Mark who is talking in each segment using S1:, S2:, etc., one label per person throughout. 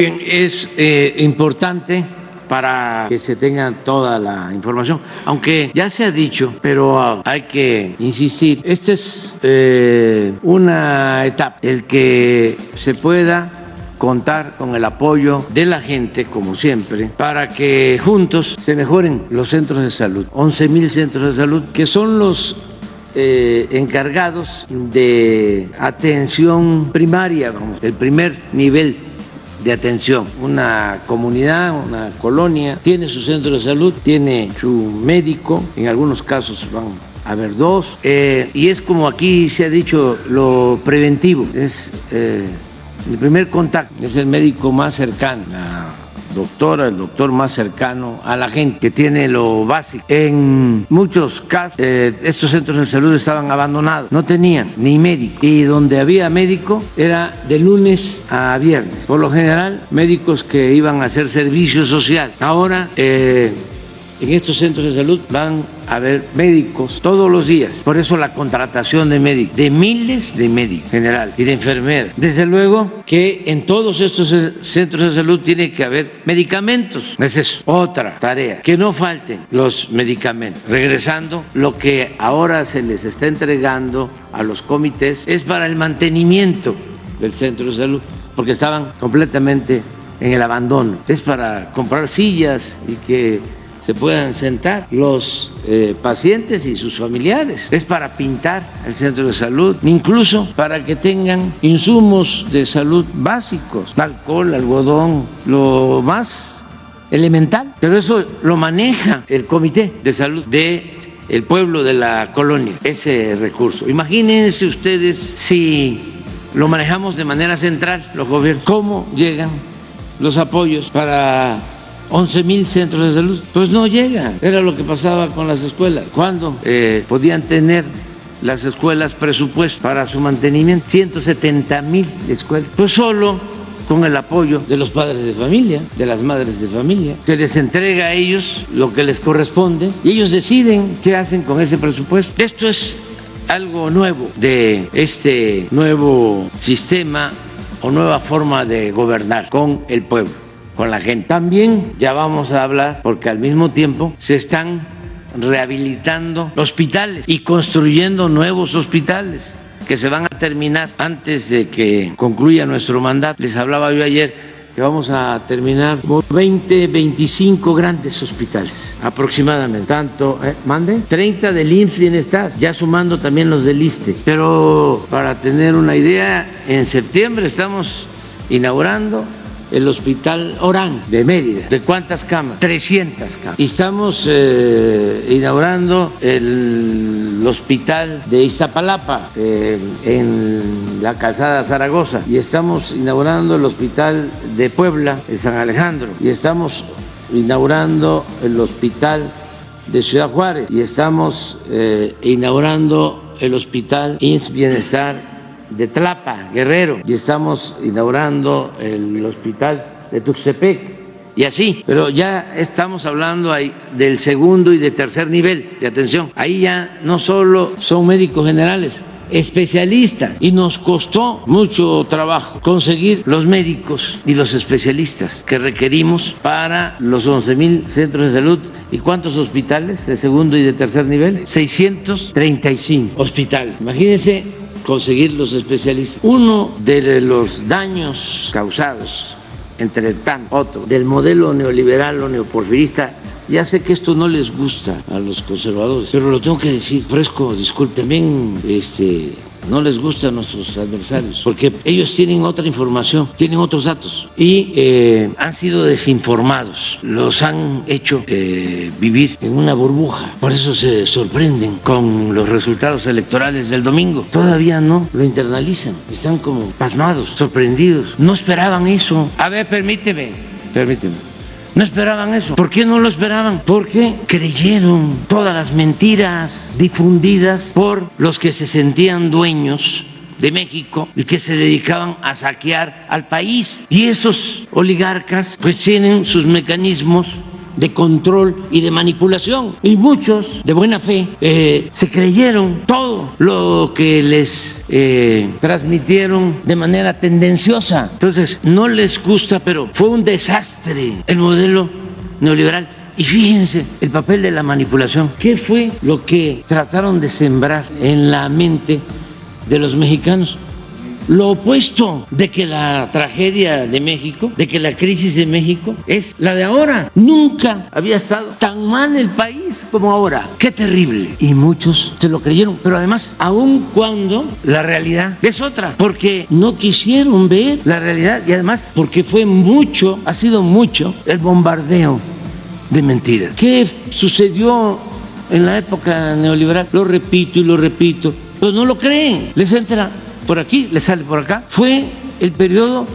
S1: Bien, es importante para que se tenga toda la información, aunque ya se ha dicho, pero hay que insistir. Esta es una etapa, el que se pueda contar con el apoyo de la gente, como siempre, para que juntos se mejoren los centros de salud. 11,000 centros de salud, que son los encargados de atención primaria, vamos, el primer nivel de atención. Una comunidad, una colonia, tiene su centro de salud, tiene su médico, en algunos casos van a haber dos, y es como aquí se ha dicho, lo preventivo, es el primer contacto, es el médico más cercano, la doctora, el doctor más cercano a la gente, que tiene lo básico. En muchos casos, estos centros de salud estaban abandonados, no tenían ni médico, y donde había médico era de lunes a viernes. Por lo general, médicos que iban a hacer servicio social. Ahora, en estos centros de salud van a haber médicos todos los días. Por eso la contratación de médicos, de miles de médicos general y de enfermeras. Desde luego que en todos estos centros de salud tiene que haber medicamentos. Esa es otra tarea, que no falten los medicamentos. Regresando, lo que ahora se les está entregando a los comités es para el mantenimiento del centro de salud, porque estaban completamente en el abandono. Es para comprar sillas y que se puedan sentar los pacientes y sus familiares. Es para pintar el centro de salud, incluso para que tengan insumos de salud básicos, alcohol, algodón, lo más elemental. Pero eso lo maneja el comité de salud del pueblo de la colonia, ese recurso. Imagínense ustedes si lo manejamos de manera central, los gobiernos, ¿cómo llegan los apoyos para 11,000 centros de salud? Pues no llegan. Era lo que pasaba con las escuelas. ¿Cuándo podían tener las escuelas presupuesto para su mantenimiento? 170,000 escuelas. Pues solo con el apoyo de los padres de familia, de las madres de familia. Se les entrega a ellos lo que les corresponde y ellos deciden qué hacen con ese presupuesto. Esto es algo nuevo de este nuevo sistema o nueva forma de gobernar con el pueblo, con la gente. También ya vamos a hablar, porque al mismo tiempo se están rehabilitando hospitales y construyendo nuevos hospitales que se van a terminar antes de que concluya nuestro mandato. Les hablaba yo ayer que vamos a terminar 20, 25 grandes hospitales aproximadamente. Tanto, 30 del IMSS Bienestar, ya sumando también los del ISSSTE. Pero para tener una idea, en septiembre estamos inaugurando el Hospital Orán de Mérida. ¿De cuántas camas? 300 camas. Y estamos inaugurando el Hospital de Iztapalapa, en la calzada Zaragoza. Y estamos inaugurando el Hospital de Puebla, en San Alejandro. Y estamos inaugurando el Hospital de Ciudad Juárez. Y estamos inaugurando el Hospital IMSS Bienestar de Tlapa, Guerrero, y estamos inaugurando el hospital de Tuxtepec, y así. Pero ya estamos hablando ahí del segundo y de tercer nivel de atención. Ahí ya no solo son médicos generales, especialistas, y nos costó mucho trabajo conseguir los médicos y los especialistas que requerimos para los 11,000 centros de salud. ¿Y cuántos hospitales de segundo y de tercer nivel? 635 hospitales. Imagínense conseguir los especialistas. Uno de los daños causados, entre tanto otro, del modelo neoliberal o neoporfirista, ya sé que esto no les gusta a los conservadores, pero lo tengo que decir, ofrezco disculpas. También no les gusta a nuestros adversarios, porque ellos tienen otra información, tienen otros datos y han sido desinformados, los han hecho vivir en una burbuja. Por eso se sorprenden con los resultados electorales del domingo. Todavía no lo internalizan, están como pasmados, sorprendidos. No esperaban eso. A ver, permíteme. No esperaban eso. ¿Por qué no lo esperaban? Porque creyeron todas las mentiras difundidas por los que se sentían dueños de México y que se dedicaban a saquear al país. Y esos oligarcas pues tienen sus mecanismos de control y de manipulación. Y muchos, de buena fe, se creyeron todo lo que les transmitieron de manera tendenciosa. Entonces, no les gusta, pero fue un desastre el modelo neoliberal. Y fíjense el papel de la manipulación. ¿Qué fue lo que trataron de sembrar en la mente de los mexicanos? Lo opuesto, de que la tragedia de México, de que la crisis de México es la de ahora. Nunca había estado tan mal el país como ahora. ¡Qué terrible! Y muchos se lo creyeron, pero además, aun cuando la realidad es otra, porque no quisieron ver la realidad y además porque fue mucho, ha sido mucho el bombardeo de mentiras. ¿Qué sucedió en la época neoliberal? Lo repito y lo repito, pero no lo creen. Les entra por aquí, les sale por acá. Fue el periodo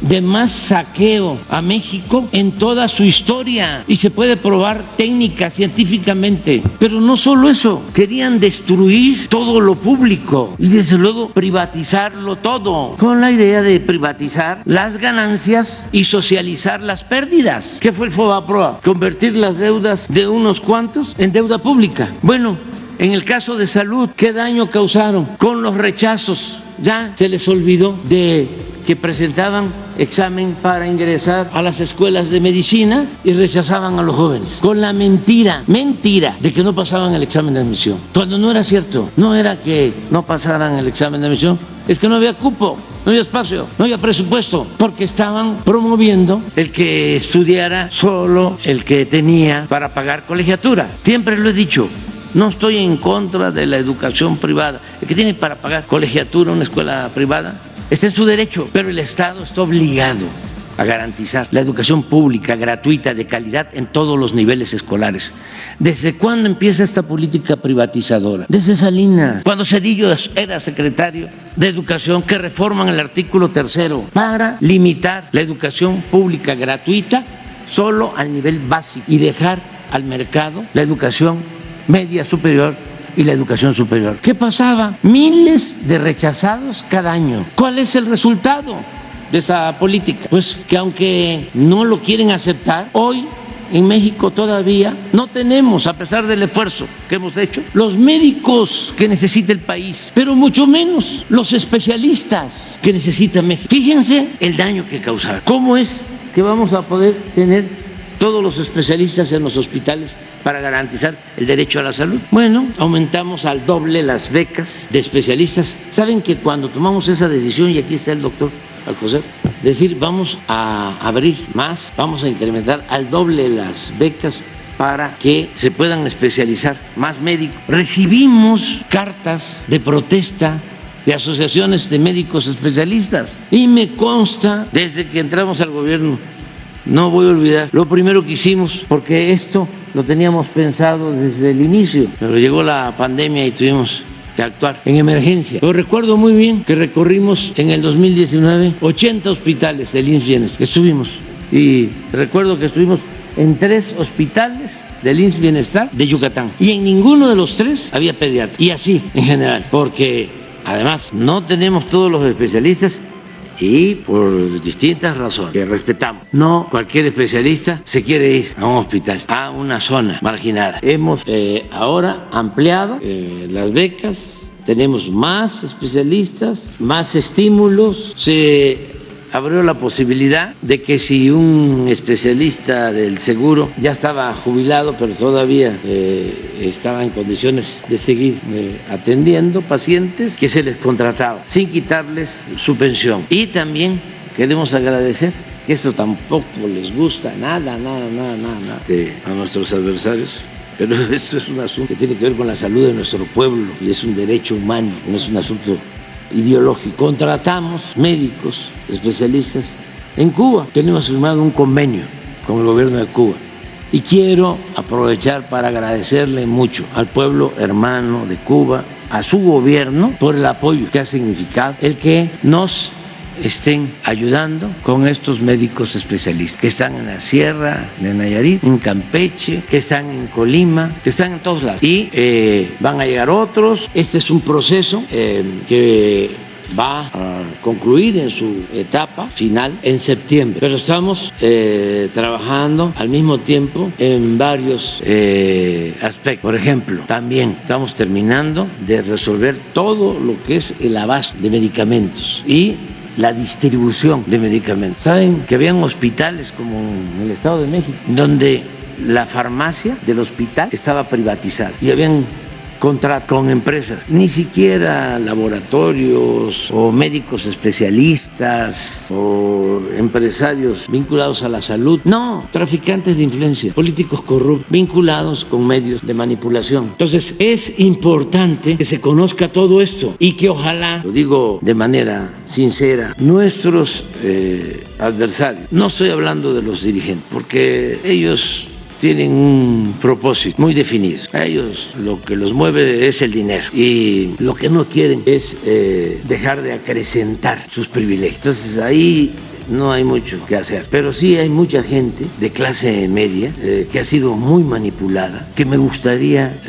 S1: de más saqueo a México en toda su historia y se puede probar técnica, científicamente. Pero no solo eso, querían destruir todo lo público y desde luego privatizarlo todo, con la idea de privatizar las ganancias y socializar las pérdidas. ¿Qué fue el FOBAPROA? Convertir las deudas de unos cuantos en deuda pública. Bueno, en el caso de salud, ¿qué daño causaron con los rechazos? Ya se les olvidó de que presentaban examen para ingresar a las escuelas de medicina y rechazaban a los jóvenes con la mentira de que no pasaban el examen de admisión, cuando no era cierto. No era que no pasaran el examen de admisión, es que no había cupo, no había espacio, no había presupuesto, porque estaban promoviendo el que estudiara solo el que tenía para pagar colegiatura. Siempre lo he dicho, no estoy en contra de la educación privada. El que tiene para pagar colegiatura en una escuela privada está en su derecho, pero el Estado está obligado a garantizar la educación pública, gratuita, de calidad en todos los niveles escolares. ¿Desde cuándo empieza esta política privatizadora? Desde Salinas, cuando Zedillo era secretario de Educación, que reforman el artículo 3 para limitar la educación pública gratuita solo al nivel básico y dejar al mercado la educación media superior y la educación superior. ¿Qué pasaba? Miles de rechazados cada año. ¿Cuál es el resultado de esa política? Pues que aunque no lo quieren aceptar, hoy en México todavía no tenemos, a pesar del esfuerzo que hemos hecho, los médicos que necesita el país, pero mucho menos los especialistas que necesita México. Fíjense el daño que causaba. ¿Cómo es que vamos a poder tener todos los especialistas en los hospitales para garantizar el derecho a la salud? Bueno, aumentamos al doble las becas de especialistas. ¿Saben que cuando tomamos esa decisión, y aquí está el doctor Alcocer, decir vamos a abrir más, vamos a incrementar al doble las becas para que se puedan especializar más médicos? Recibimos cartas de protesta de asociaciones de médicos especialistas y me consta, desde que entramos al gobierno, no voy a olvidar lo primero que hicimos, porque esto lo teníamos pensado desde el inicio, pero llegó la pandemia y tuvimos que actuar en emergencia. Pero recuerdo muy bien que recorrimos en el 2019 80 hospitales del IMSS Bienestar. Estuvimos, y recuerdo que estuvimos en 3 hospitales del IMSS Bienestar de Yucatán, y en ninguno de los 3 había pediatra, y así en general, porque además no tenemos todos los especialistas y por distintas razones que respetamos. No cualquier especialista se quiere ir a un hospital, a una zona marginada. Hemos ahora ampliado las becas, tenemos más especialistas, más estímulos. Se abrió la posibilidad de que si un especialista del seguro ya estaba jubilado, pero todavía estaba en condiciones de seguir atendiendo pacientes, que se les contrataba sin quitarles su pensión. Y también queremos agradecer, que esto tampoco les gusta nada a nuestros adversarios, pero esto es un asunto que tiene que ver con la salud de nuestro pueblo y es un derecho humano, no es un asunto ideológico. Contratamos médicos especialistas en Cuba. Tenemos firmado un convenio con el gobierno de Cuba y quiero aprovechar para agradecerle mucho al pueblo hermano de Cuba, a su gobierno, por el apoyo que ha significado el que nos estén ayudando con estos médicos especialistas que están en la Sierra de Nayarit, en Campeche, que están en Colima, que están en todos lados, y van a llegar otros. Este es un proceso que va a concluir en su etapa final en septiembre. Pero estamos trabajando al mismo tiempo en varios aspectos. Por ejemplo, también estamos terminando de resolver todo lo que es el abasto de medicamentos y la distribución de medicamentos. Saben que habían hospitales como en el Estado de México, donde la farmacia del hospital estaba privatizada y habían contrato con empresas, ni siquiera laboratorios o médicos especialistas o empresarios vinculados a la salud, no, traficantes de influencia, políticos corruptos vinculados con medios de manipulación. Entonces es importante que se conozca todo esto y que ojalá, lo digo de manera sincera, nuestros adversarios, no estoy hablando de los dirigentes, porque ellos tienen un propósito muy definido. A ellos lo que los mueve es el dinero y lo que no quieren es dejar de acrecentar sus privilegios. Entonces ahí no hay mucho que hacer, pero sí hay mucha gente de clase media que ha sido muy manipulada, que me gustaría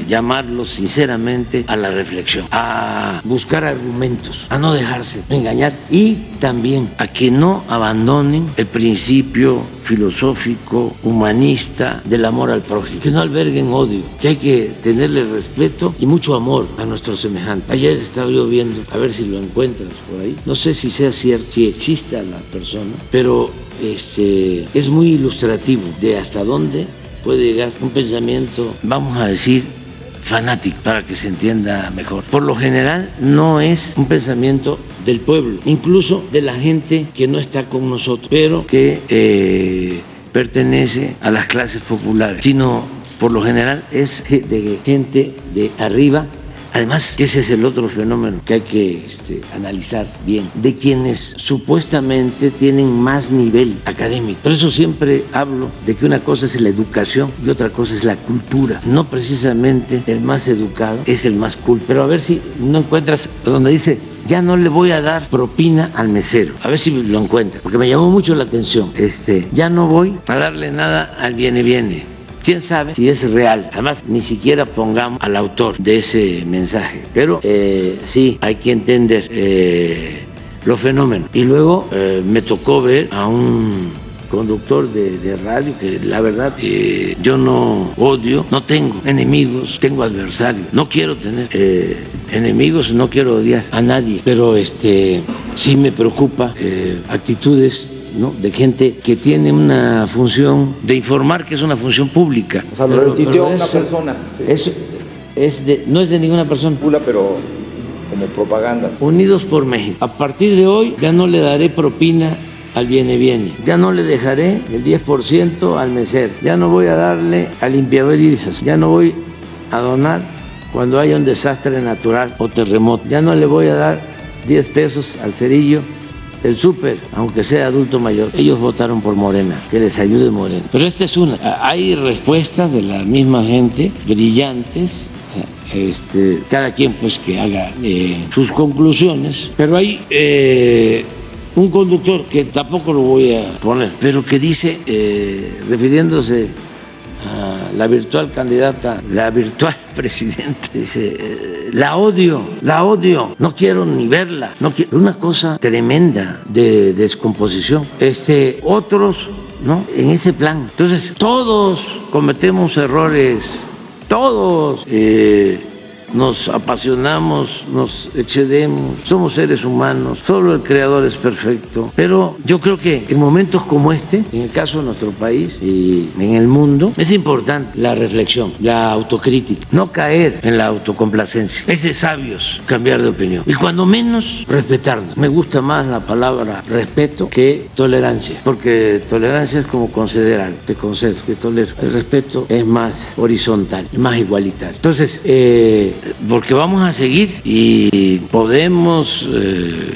S1: llamarlos sinceramente a la reflexión, a buscar argumentos, a no dejarse engañar y también a que no abandonen el principio filosófico, humanista del amor al prójimo, que no alberguen odio, que hay que tenerle respeto y mucho amor a nuestros semejantes. Ayer estaba yo viendo, a ver si lo encuentras por ahí, no sé si sea cierto, si exista la persona, pero es muy ilustrativo de hasta dónde puede llegar un pensamiento, vamos a decir, fanático, para que se entienda mejor. Por lo general no es un pensamiento del pueblo, incluso de la gente que no está con nosotros, pero que pertenece a las clases populares, sino por lo general es de gente de arriba. Además, que ese es el otro fenómeno que hay que analizar bien, de quienes supuestamente tienen más nivel académico. Por eso siempre hablo de que una cosa es la educación y otra cosa es la cultura. No precisamente el más educado es el más culto. Pero a ver si no encuentras donde dice: ya no le voy a dar propina al mesero. A ver si lo encuentras, porque me llamó mucho la atención. Ya no voy a darle nada al viene. ¿Quién sabe si es real? Además, ni siquiera pongamos al autor de ese mensaje. Pero sí, hay que entender los fenómenos. Y luego me tocó ver a un conductor de radio que la verdad yo no odio, no tengo enemigos, tengo adversarios. No quiero tener enemigos, no quiero odiar a nadie. Pero sí me preocupa actitudes, ¿no?, de gente que tiene una función de informar, que es una función pública.
S2: O sea, lo retuiteó una persona. Sí.
S1: Eso no es de ninguna persona.
S2: Pero como propaganda.
S1: Unidos por México. A partir de hoy ya no le daré propina al viene. Ya no le dejaré el 10% al mesero. Ya no voy a darle al limpiador irisas. Ya no voy a donar cuando haya un desastre natural o terremoto. Ya no le voy a dar 10 pesos al cerillo del súper, aunque sea adulto mayor. Ellos votaron por Morena, que les ayude Morena. Pero esta es una. Hay respuestas de la misma gente, brillantes. Cada quien pues que haga sus conclusiones. Pero hay un conductor que tampoco lo voy a poner, pero que dice, refiriéndose a la virtual candidata, la virtual presidenta, dice: la odio, no quiero ni verla, no quiero. Una cosa tremenda de descomposición. Otros, ¿no?, en ese plan. Entonces, todos cometemos errores, todos nos apasionamos, nos excedemos, somos seres humanos, solo el Creador es perfecto. Pero yo creo que en momentos como en el caso de nuestro país y en el mundo, es importante la reflexión, la autocrítica, no caer en la autocomplacencia. Es de sabios cambiar de opinión y cuando menos respetarnos. Me gusta más la palabra respeto que tolerancia, porque tolerancia es como conceder algo, te concedo, te tolero. El respeto es más horizontal, más igualitario. Entonces, porque vamos a seguir y podemos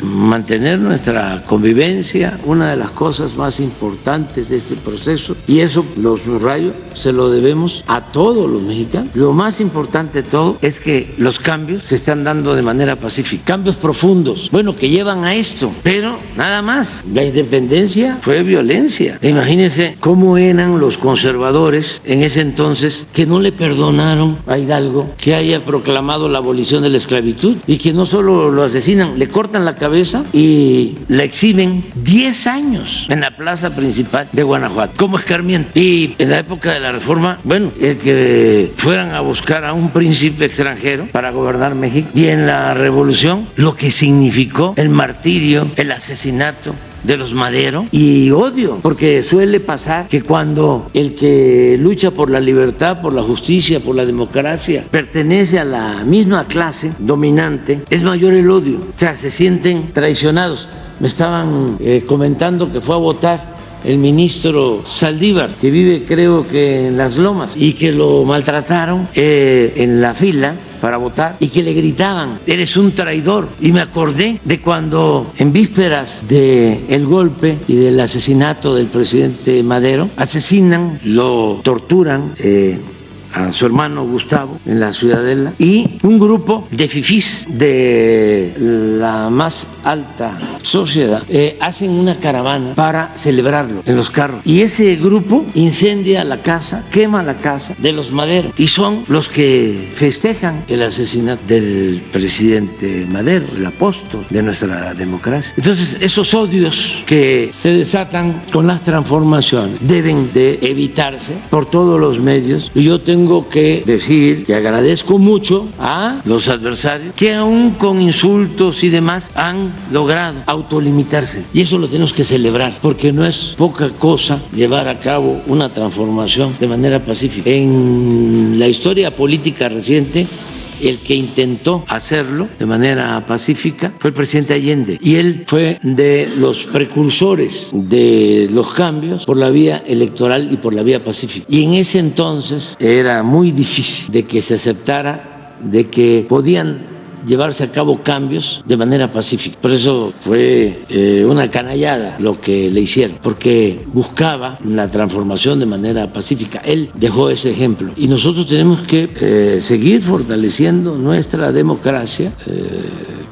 S1: mantener nuestra convivencia, una de las cosas más importantes de este proceso, y eso lo subrayo, se lo debemos a todos los mexicanos. Lo más importante de todo es que los cambios se están dando de manera pacífica, cambios profundos, bueno, que llevan a esto, pero nada más. La independencia fue violencia. Imagínense cómo eran los conservadores en ese entonces, que no le perdonaron a Hidalgo que haya proclamado proclamado la abolición de la esclavitud y que no solo lo asesinan, le cortan la cabeza y la exhiben 10 años en la plaza principal de Guanajuato como escarmiento. Y en la época de la Reforma, bueno, el que fueran a buscar a un príncipe extranjero para gobernar México, y en la Revolución lo que significó el martirio, el asesinato de los Madero, y odio, porque suele pasar que cuando el que lucha por la libertad, por la justicia, por la democracia, pertenece a la misma clase dominante, es mayor el odio, o sea, se sienten traicionados. Me estaban comentando que fue a votar el ministro Saldívar, que vive creo que en Las Lomas, y que lo maltrataron en la fila para votar y que le gritaban: eres un traidor. Y me acordé de cuando en vísperas del golpe y del asesinato del presidente Madero, asesinan, lo torturan a su hermano Gustavo en la Ciudadela, y un grupo de fifís de la más alta sociedad hacen una caravana para celebrarlo en los carros, y ese grupo incendia la casa, quema la casa de los Madero, y son los que festejan el asesinato del presidente Madero, el apóstol de nuestra democracia. Entonces, esos odios que se desatan con las transformaciones deben de evitarse por todos los medios, y yo tengo que decir que agradezco mucho a los adversarios que aún con insultos y demás han logrado autolimitarse, y eso lo tenemos que celebrar, porque no es poca cosa llevar a cabo una transformación de manera pacífica. En la historia política reciente, el que intentó hacerlo de manera pacífica fue el presidente Allende, y él fue de los precursores de los cambios por la vía electoral y por la vía pacífica. Y en ese entonces era muy difícil de que se aceptara de que podían llevarse a cabo cambios de manera pacífica. Por eso fue una canallada lo que le hicieron, porque buscaba la transformación de manera pacífica. Él dejó ese ejemplo, y nosotros tenemos que seguir fortaleciendo nuestra democracia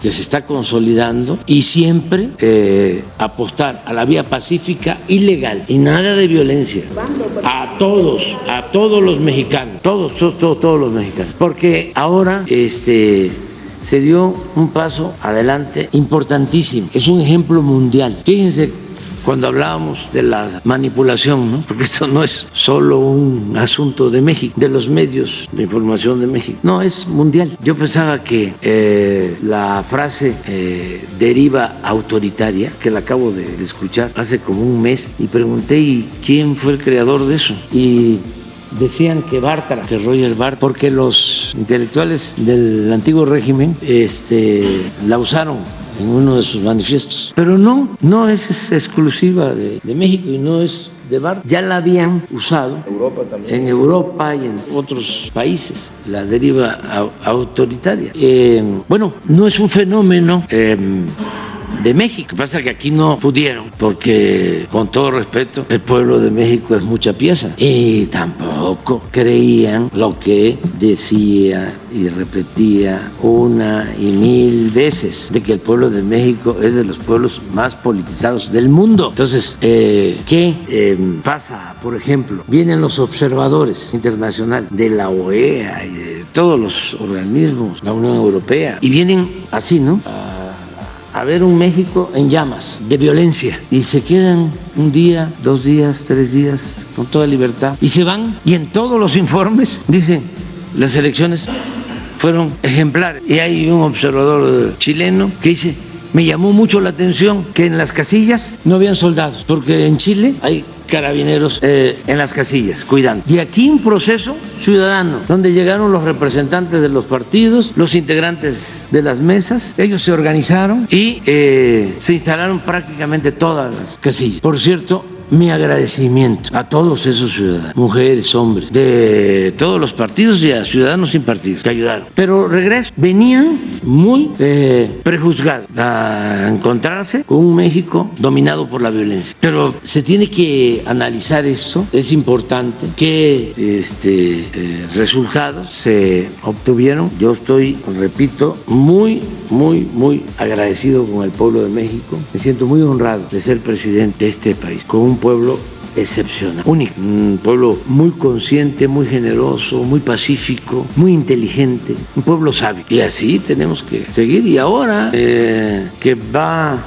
S1: que se está consolidando, y siempre apostar a la vía pacífica y legal, y nada de violencia a todos los mexicanos, todos los mexicanos, porque ahora se dio un paso adelante importantísimo. Es un ejemplo mundial. Fíjense, cuando hablábamos de la manipulación, ¿no? Porque esto no es solo un asunto de México, de los medios de información de México, no, es mundial. Yo pensaba que la frase deriva autoritaria, que la acabo de escuchar hace como un mes, y pregunté: ¿y quién fue el creador de eso? Y decían que Bartra, que Roger Bartra, porque los intelectuales del antiguo régimen la usaron en uno de sus manifiestos. Pero no es exclusiva de México, y no es de Bartra. Ya la habían usado en Europa y en otros países, la deriva autoritaria. Bueno, no es un fenómeno de México. Pasa que aquí no pudieron, porque, con todo respeto, el pueblo de México es mucha pieza, y tampoco creían lo que decía y repetía una y mil veces, de que el pueblo de México es de los pueblos más politizados del mundo. Entonces, ¿qué pasa? Por ejemplo, vienen los observadores internacionales de la OEA y de todos los organismos, la Unión Europea, y vienen así, ¿no?, a ver un México en llamas de violencia, y se quedan un día, 2 días, 3 días con toda libertad, y se van, y en todos los informes dicen: las elecciones fueron ejemplares. Y hay un observador chileno que dice: me llamó mucho la atención que en las casillas no habían soldados, porque en Chile hay carabineros en las casillas cuidando. Y aquí un proceso ciudadano, donde llegaron los representantes de los partidos, los integrantes de las mesas, ellos se organizaron y se instalaron prácticamente todas las casillas. Por cierto, mi agradecimiento a todos esos ciudadanos, mujeres, hombres, de todos los partidos, y a ciudadanos sin partidos que ayudaron. Pero regreso, venían muy prejuzgados a encontrarse con un México dominado por la violencia. Pero se tiene que analizar esto, es importante qué resultados se obtuvieron. Yo estoy, repito, muy agradecido con el pueblo de México. Me siento muy honrado de ser presidente de este país, con un pueblo excepcional, único. Un pueblo muy consciente, muy generoso, muy pacífico, muy inteligente, un pueblo sabio. Y así tenemos que seguir. Y ahora que va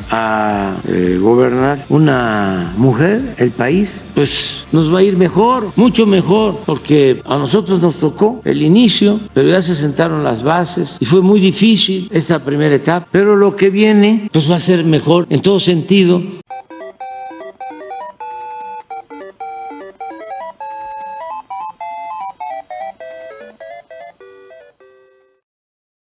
S1: a gobernar una mujer el país, pues nos va a ir mejor, mucho mejor, porque a nosotros nos tocó el inicio, pero ya se sentaron las bases y fue muy difícil esta primera etapa, pero lo que viene pues va a ser mejor en todo sentido.